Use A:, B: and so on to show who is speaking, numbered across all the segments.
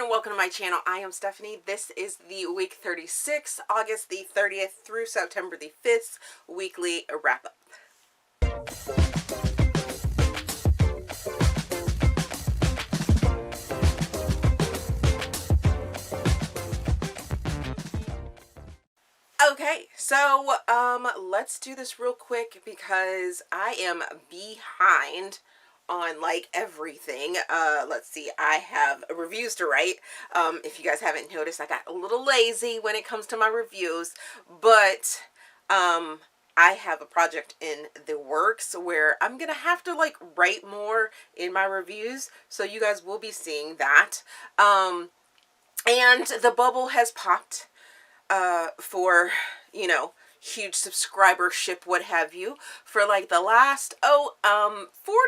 A: and welcome to my channel. I am Stephanie. This is the week 36, August the 30th through September the 5th weekly wrap-up. Okay, so let's do this real quick because I am behind on like everything. Let's see, I have reviews to write. If you guys haven't noticed, I got a little lazy when it comes to my reviews, but I have a project in the works where I'm gonna have to like write more in my reviews, so you guys will be seeing that. And the bubble has popped for, you know, huge subscribership, what have you, for like the last 4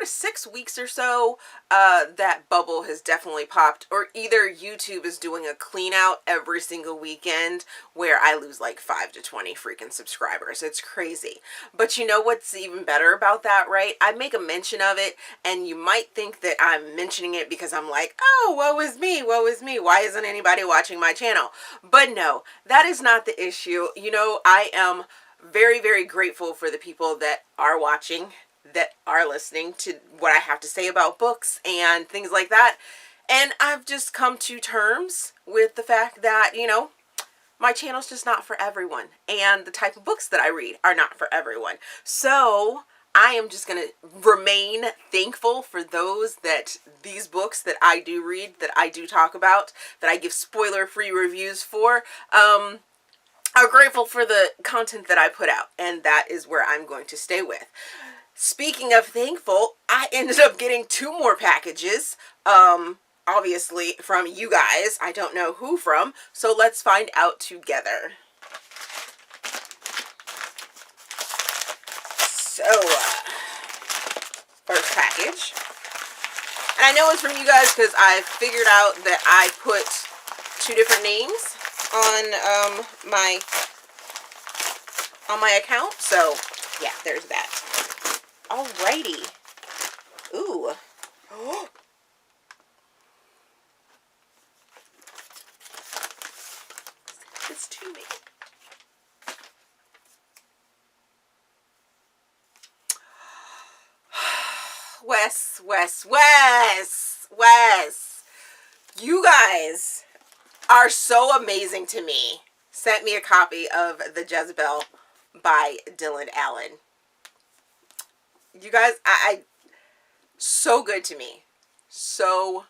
A: to 6 weeks or so. That bubble has definitely popped, or either YouTube is doing a clean out every single weekend where I lose like 5 to 20 freaking subscribers. It's crazy. But you know what's even better about that, right? I make a mention of it and you might think that I'm mentioning it because I'm like, oh, woe is me, why isn't anybody watching my channel? But no, that is not the issue. You know, I am very, very grateful for the people that are watching, that are listening to what I have to say about books and things like that. And I've just come to terms with the fact that, you know, my channel's just not for everyone, and the type of books that I read are not for everyone. So I am just going to remain thankful for these books that I do read, that I do talk about, that I give spoiler-free reviews for, are grateful for the content that I put out, and that is where I'm going to stay with. Speaking of thankful, I ended up getting 2 more packages, obviously from you guys. I don't know who from, so let's find out together. So, first package, and I know it's from you guys because I figured out that I put 2 different names on my account, so yeah, there's that. Alrighty. Ooh. Oh. It's to me. Wes. You guys are so amazing to me. Sent me a copy of The Jezebel by Dylan Allen. You guys, so good to me. So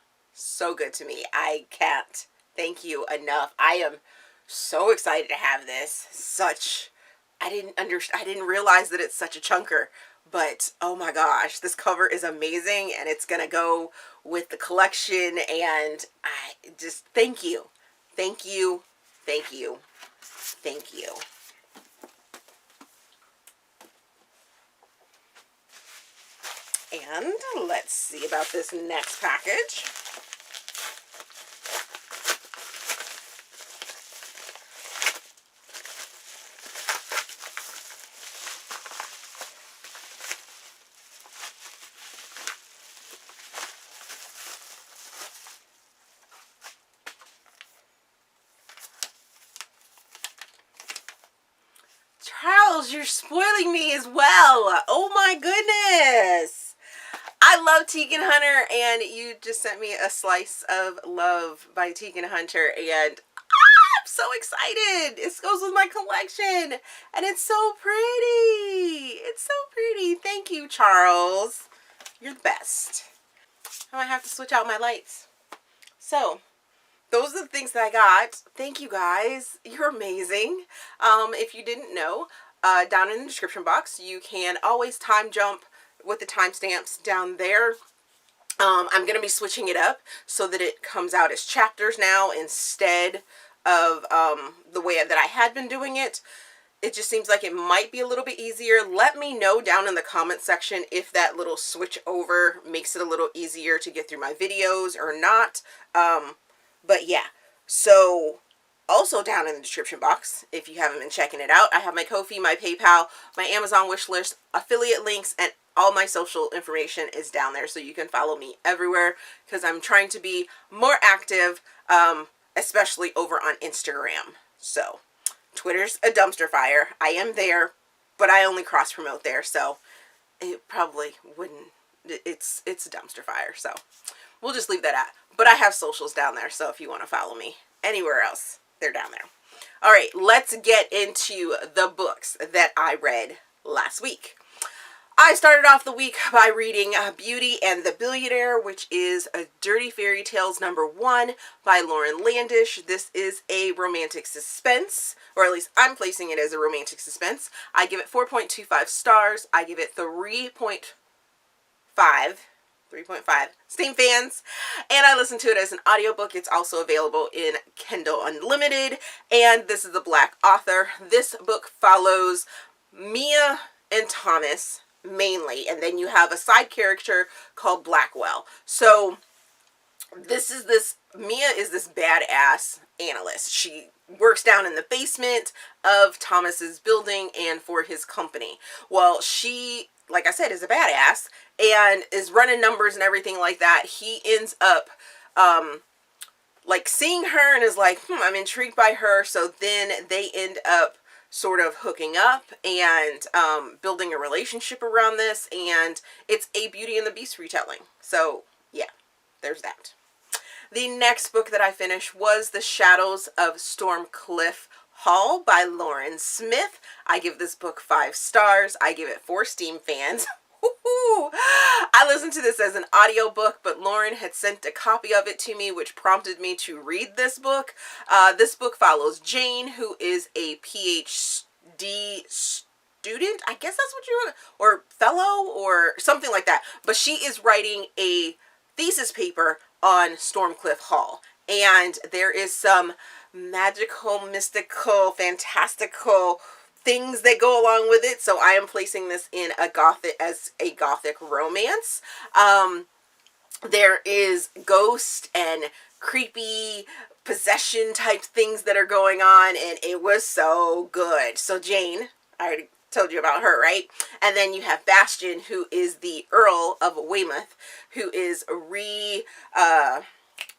A: good to me. I can't thank you enough. I am so excited to have this. I didn't realize that it's such a chunker, but oh my gosh, this cover is amazing, and it's gonna go with the collection, and I just thank you. Thank you. And let's see about this next package. Charles, you're spoiling me as well. Oh my goodness. I love Tegan Hunter, and you just sent me a slice of love by Tegan Hunter, and I'm so excited. It goes with my collection, and it's so pretty. It's so pretty. Thank you, Charles. You're the best. I might have to switch out my lights. So those are the things that I got. Thank you guys. You're amazing. If you didn't know, down in the description box, you can always time jump with the timestamps down there. I'm going to be switching it up so that it comes out as chapters now instead of the way that I had been doing it. It just seems like it might be a little bit easier. Let me know down in the comment section if that little switch over makes it a little easier to get through my videos or not. But yeah, so also down in the description box, if you haven't been checking it out, I have my Ko-fi, my PayPal, my Amazon wish list, affiliate links, and all my social information is down there, so you can follow me everywhere because I'm trying to be more active especially over on Instagram. So Twitter's a dumpster fire. I am there, but I only cross promote there, so it probably wouldn't. It's a dumpster fire, so we'll just leave that at. But I have socials down there, so if you want to follow me anywhere else, they're down there. All right, let's get into the books that I read last week. I started off the week by reading Beauty and the Billionaire, which is a Dirty Fairy Tales #1 by Lauren Landish. This is a romantic suspense, or at least I'm placing it as a romantic suspense. I give it 4.25 stars. I give it 3.5 Steam fans, and I listened to it as an audiobook. It's also available in Kindle Unlimited, and this is the Black author. This book follows Mia and Thomas mainly, and then you have a side character called Blackwell. So Mia is this badass analyst. She works down in the basement of Thomas's building and for his company. Well, she, like I said, is a badass and is running numbers and everything like that. He ends up like seeing her and is like, I'm intrigued by her. So then they end up sort of hooking up and building a relationship around this, and it's a Beauty and the Beast retelling. So yeah, there's that. The next book that I finished was The Shadows of Stormclyff Hall by Lauren Smith. I give this book 5 stars. I give it 4 Steam fans. I listened to this as an audiobook, but Lauren had sent a copy of it to me, which prompted me to read this book. This book follows Jane, who is a PhD student. I guess that's what you or fellow or something like that. But she is writing a thesis paper on Stormclyff Hall. And there is some magical, mystical, fantastical things that go along with it, so I am placing this in a gothic romance. There is ghost and creepy possession type things that are going on, and it was so good. So Jane, I already told you about her, right? And then you have Bastion, who is the Earl of Weymouth, who is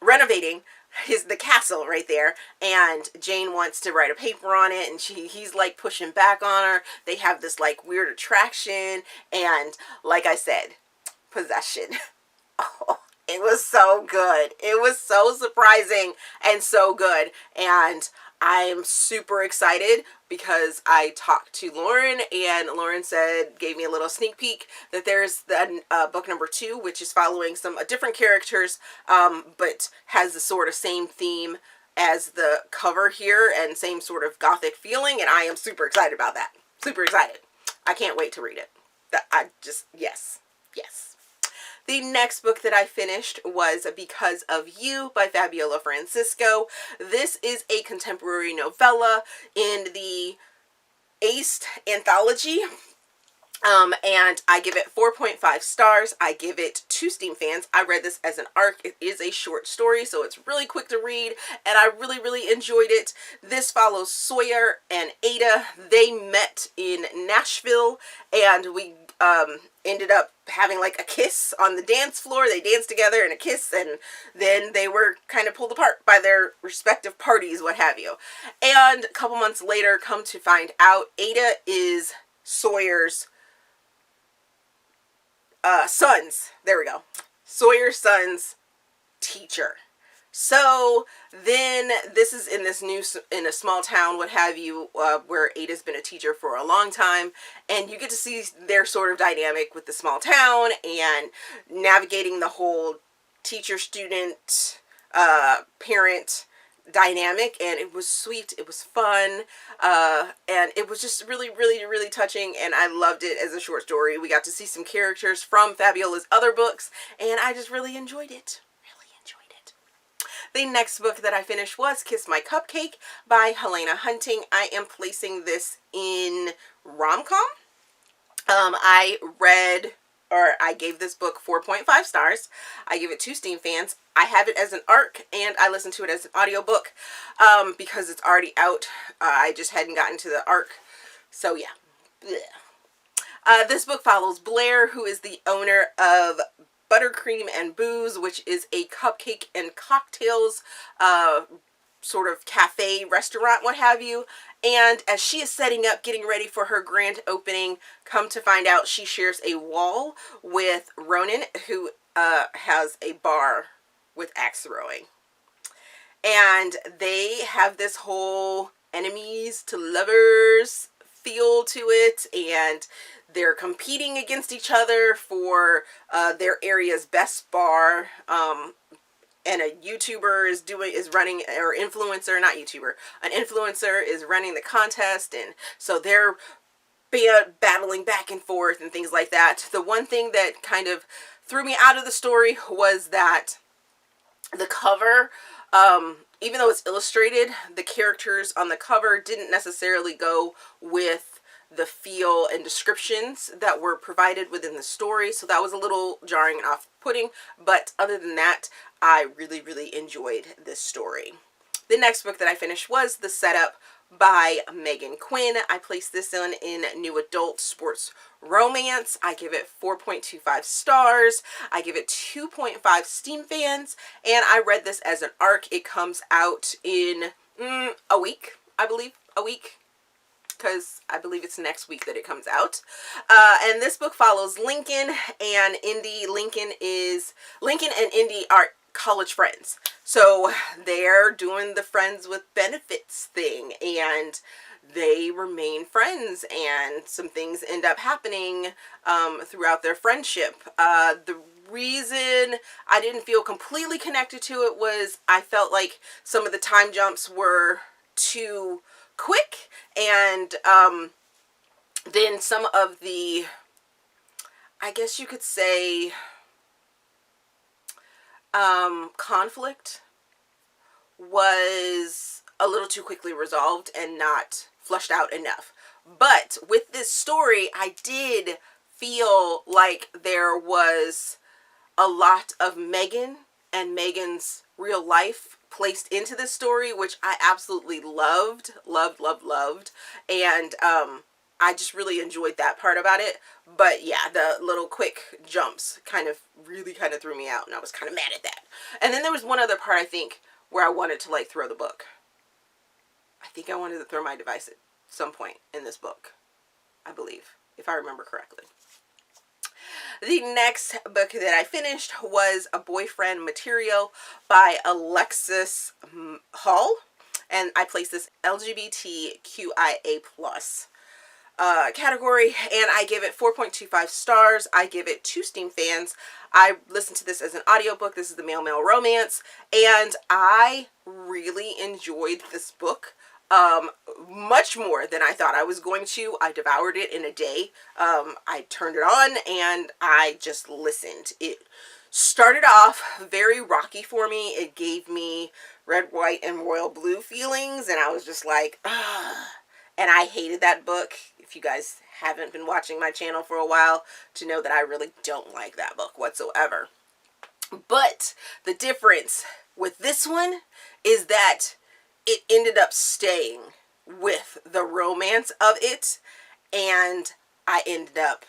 A: renovating the castle right there, and Jane wants to write a paper on it, and he's like pushing back on her. They have this like weird attraction, and like I said, possession. Oh, it was so good. It was so surprising and so good, and I am super excited because I talked to Lauren, and Lauren gave me a little sneak peek that there's the book #2, which is following some different characters, but has the sort of same theme as the cover here and same sort of gothic feeling, and I am super excited about that. Super excited. I can't wait to read it. Yes. The next book that I finished was Because of You by Fabiola Francisco. This is a contemporary novella in the Aced anthology. And I give it 4.5 stars. I give it 2 Steam fans. I read this as an ARC. It is a short story, so it's really quick to read, and I really, really enjoyed it. This follows Sawyer and Ada. They met in Nashville, and we ended up having like a kiss on the dance floor. They danced together and a kiss, and then they were kind of pulled apart by their respective parties, what have you. And a couple months later, come to find out, Ada is Sawyer's Sawyer's son's teacher. So then this is in a small town, what have you, where Ada's been a teacher for a long time, and you get to see their sort of dynamic with the small town and navigating the whole teacher-student, parent dynamic, and it was sweet, it was fun, and it was just really, really, really touching, and I loved it as a short story. We got to see some characters from Fabiola's other books, and I just really enjoyed it. The next book that I finished was Kiss My Cupcake by Helena Hunting. I am placing this in rom-com. I gave this book 4.5 stars. I give it 2 Steam fans. I have it as an ARC, and I listened to it as an audiobook because it's already out. I just hadn't gotten to the ARC. So yeah. This book follows Blair, who is the owner of Buttercream and Booze, which is a cupcake and cocktails sort of cafe, restaurant, what have you. And as she is setting up, getting ready for her grand opening, come to find out she shares a wall with Ronan, who has a bar with axe throwing. And they have this whole enemies to lovers feel to it, and they're competing against each other for their area's best bar. And a YouTuber is running, or influencer, not YouTuber, an influencer is running the contest, and so they're battling back and forth and things like that. The one thing that kind of threw me out of the story was that the cover, even though it's illustrated, the characters on the cover didn't necessarily go with the feel and descriptions that were provided within the story, so that was a little jarring and off-putting, but other than that, I really, really enjoyed this story. The next book that I finished was The Setup by Meghan Quinn. I placed this one in New Adult Sports Romance. I give it 4.25 stars. I give it 2.5 Steam fans, and I read this as an arc. It comes out in a week, I believe, a week, because I believe it's next week that it comes out. And this book follows Lincoln and Indy. Lincoln and Indy are college friends, so they're doing the friends with benefits thing, and they remain friends, and some things end up happening throughout their friendship. The reason I didn't feel completely connected to it was I felt like some of the time jumps were too quick, and then some of the, I guess you could say, conflict was a little too quickly resolved and not flushed out enough. But with this story, I did feel like there was a lot of Meghan and Meghan's real life placed into this story, which I absolutely loved. And I just really enjoyed that part about it. But yeah, the little quick jumps really threw me out, and I was kind of mad at that. And then there was one other part, I think, where I wanted to like throw the book. I think I wanted to throw my device at some point in this book, I believe, if I remember correctly. The next book that I finished was A Boyfriend Material by Alexis Hall, and I placed this LGBTQIA+ category, and I give it 4.25 stars. I give it 2 Steam fans. I listened to this as an audiobook. This is the male romance, and I really enjoyed this book much more than I thought I was going to. I devoured it in a day. I turned it on and I just listened. It started off very rocky for me. It gave me red, white, and royal blue feelings, and I was just like, ugh. And I hated that book. If you guys haven't been watching my channel for a while, to know that I really don't like that book whatsoever. But the difference with this one is that it ended up staying with the romance of it, and I ended up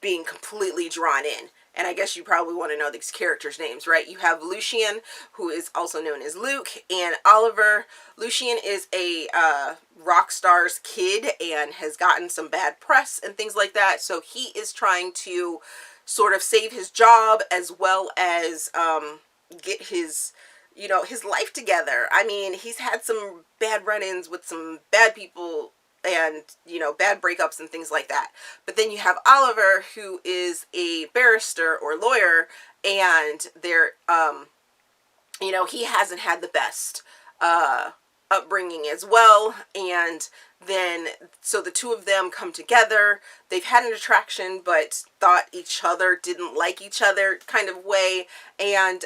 A: being completely drawn in. And I guess you probably want to know these characters' names, right? You have Lucien, who is also known as Luke, and Oliver. Lucien is a rock star's kid and has gotten some bad press and things like that. So he is trying to sort of save his job as well as get his, his life together. I mean, he's had some bad run-ins with some bad people and, bad breakups and things like that. But then you have Oliver, who is a barrister or lawyer, and they're, he hasn't had the best upbringing as well. And then, so the two of them come together. They've had an attraction, but thought each other didn't like each other kind of way. And,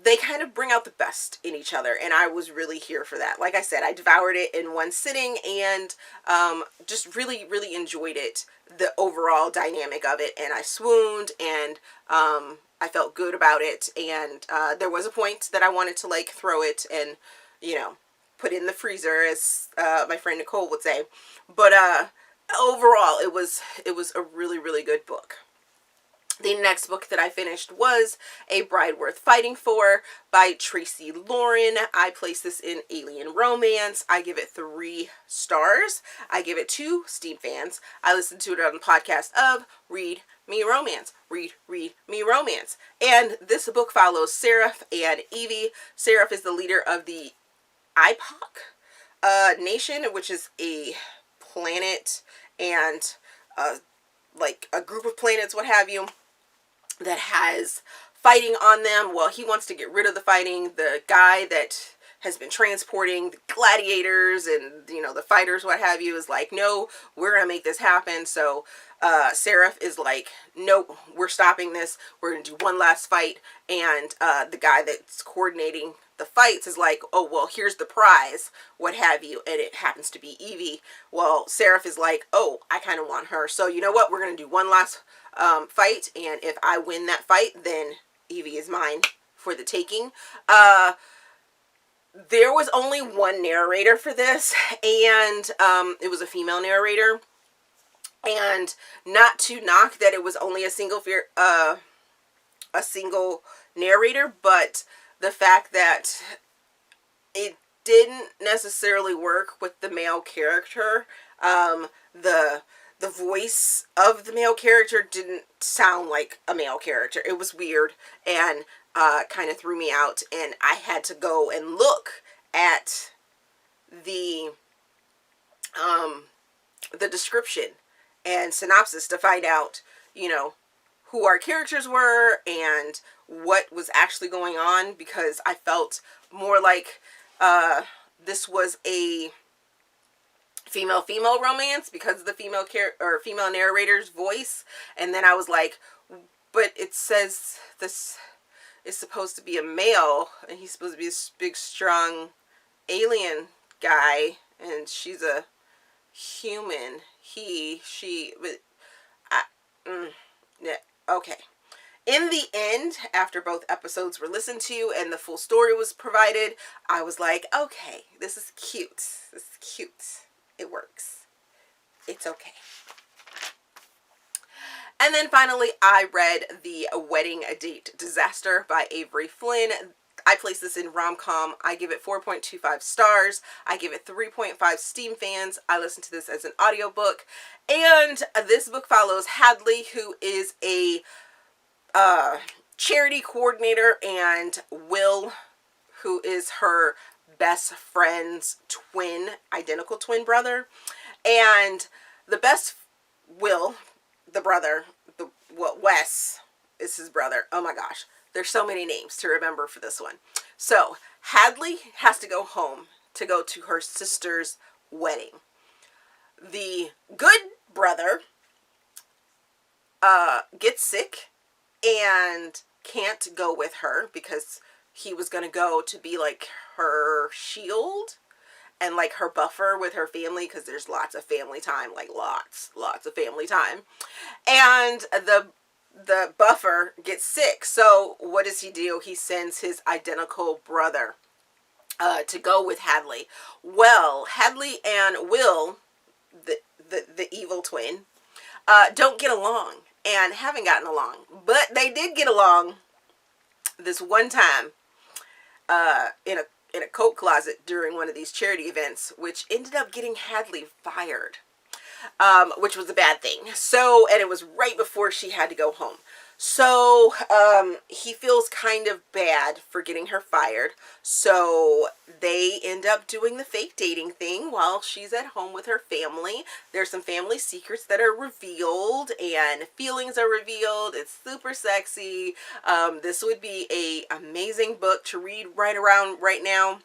A: they kind of bring out the best in each other, and I was really here for that. Like I said, I devoured it in one sitting, and just really, really enjoyed it, the overall dynamic of it, and I swooned, and I felt good about it, and there was a point that I wanted to like throw it and, put it in the freezer, as my friend Nicole would say. But overall, it was a really, really good book. The next book that I finished was A Bride Worth Fighting For by Tracy Lauren. I place this in Alien Romance. I give it 3 stars. I give it 2 Steam fans. I listened to it on the podcast of Read Me Romance. Read Me Romance. And this book follows Seraph and Evie. Seraph is the leader of the IPOC nation, which is a planet and like a group of planets, what have you, that has fighting on them. Well, he wants to get rid of the fighting. The guy that has been transporting the gladiators and, you know, the fighters, what have you, is like, no, we're gonna make this happen. So Seraph is like, nope, we're stopping this. We're gonna do one last fight. And the guy that's coordinating the fights is like, oh, well, here's the prize, what have you, and it happens to be Evie. Well, Seraph is like, oh, I kind of want her. So you know what? We're gonna do one last fight, and if I win that fight, then Evie is mine for the taking. There was only one narrator for this, and it was a female narrator. And not to knock that it was only a single narrator, but the fact that it didn't necessarily work with the male character. The voice of the male character didn't sound like a male character. It was weird and kind of threw me out, and I had to go and look at the description and synopsis to find out, you know, who our characters were and what was actually going on, because I felt more like this was a female romance because of the female narrator's voice. And then I was like, but it says this is supposed to be a male, and he's supposed to be this big, strong alien guy, and she's a human. She, but yeah, okay. In the end, after both episodes were listened to and the full story was provided, I was like, okay, this is cute. This is cute. It works. It's okay. And then finally, I read The Wedding Date Disaster by Avery Flynn. I place this in rom-com. I give it 4.25 stars. I give it 3.5 Steam fans. I listened to this as an audiobook. And this book follows Hadley, who is a charity coordinator, and Will, who is her best friend's identical twin brother. And Will, the brother, Wes is his brother. Oh my gosh. There's so many names to remember for this one. So Hadley has to go home to go to her sister's wedding. The good brother gets sick and can't go with her because he was going to go to be like her shield and like her buffer with her family, because there's lots of family time, like lots of family time. And the buffer gets sick. So what does he do? He sends his identical brother to go with Hadley. Well, Hadley and Will, the evil twin, don't get along and haven't gotten along. But they did get along this one time in a coat closet during one of these charity events, which ended up getting Hadley fired. Which was a bad thing. So, and it was right before she had to go home. So, he feels kind of bad for getting her fired. So, they end up doing the fake dating thing while she's at home with her family. There's some family secrets that are revealed and feelings are revealed. It's super sexy. This would be a amazing book to read right now,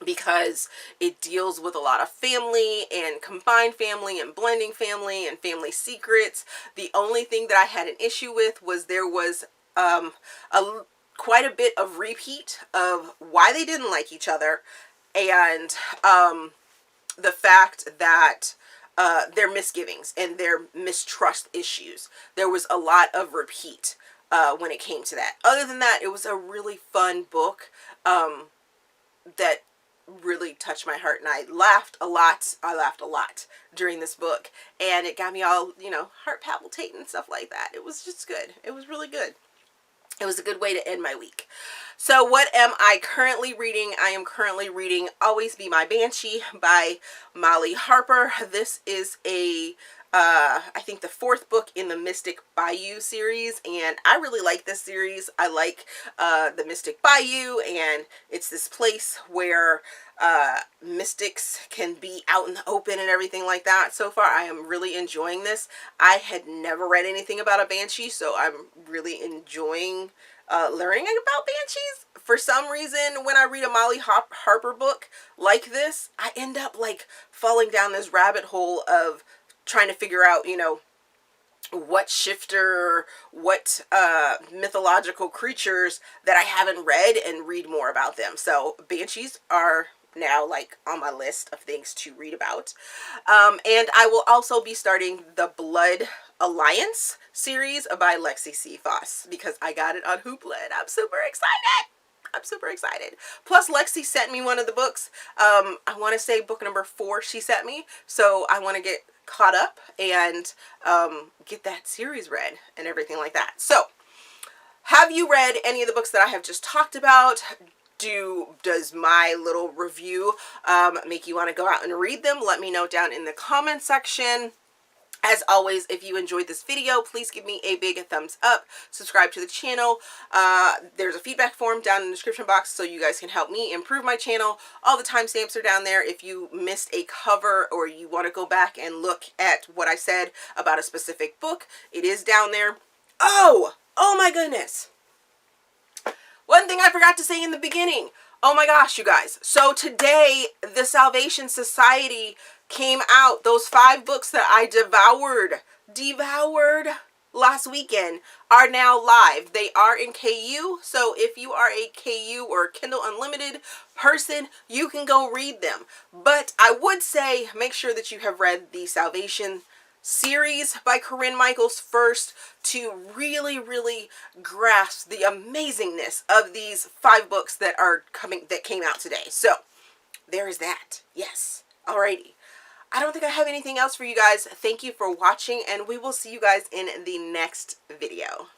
A: because it deals with a lot of family and combined family and blending family and family secrets. The only thing that I had an issue with was there was quite a bit of repeat of why they didn't like each other, and the fact that their misgivings and their mistrust issues. There was a lot of repeat when it came to that. Other than that, it was a really fun book that really touched my heart, and I laughed a lot. I laughed a lot during this book, and it got me all, you know, heart palpitating and stuff like that. It was just good. It was really good. It was a good way to end my week. So what am I currently reading? I am currently reading Always Be My Banshee by Molly Harper. This is a I think the 4th book in the Mystic Bayou series, and I really like this series. I like the Mystic Bayou, and it's this place where mystics can be out in the open and everything like that. So far, I am really enjoying this. I had never read anything about a banshee, so I'm really enjoying learning about banshees. For some reason, when I read a Molly Harper book like this, I end up like falling down this rabbit hole of trying to figure out, you know, what shifter, what mythological creatures that I haven't read, and read more about them. So banshees are now like on my list of things to read about. And I will also be starting the Blood Alliance series by Lexi C. Foss, because I got it on Hoopla and I'm super excited. I'm super excited. Plus, Lexi sent me one of the books. I want to say book number 4 she sent me. So I want to get caught up and get that series read and everything like that. So, have you read any of the books that I have just talked about? Does my little review make you want to go out and read them? Let me know down in the comment section. As always, if you enjoyed this video, please give me a big thumbs up. Subscribe to the channel. There's a feedback form down in the description box so you guys can help me improve my channel. All the timestamps are down there. If you missed a cover or you want to go back and look at what I said about a specific book, it is down there. Oh my goodness. One thing I forgot to say in the beginning. Oh my gosh, you guys. So today, the Salvation Society came out. Those 5 books that I devoured last weekend are now live. They are in KU. So if you are a KU or Kindle Unlimited person, you can go read them. But I would say make sure that you have read the Salvation series by Corinne Michaels first to really, really grasp the amazingness of these 5 books that came out today. So there is that. Yes. Alrighty. I don't think I have anything else for you guys. Thank you for watching, and we will see you guys in the next video.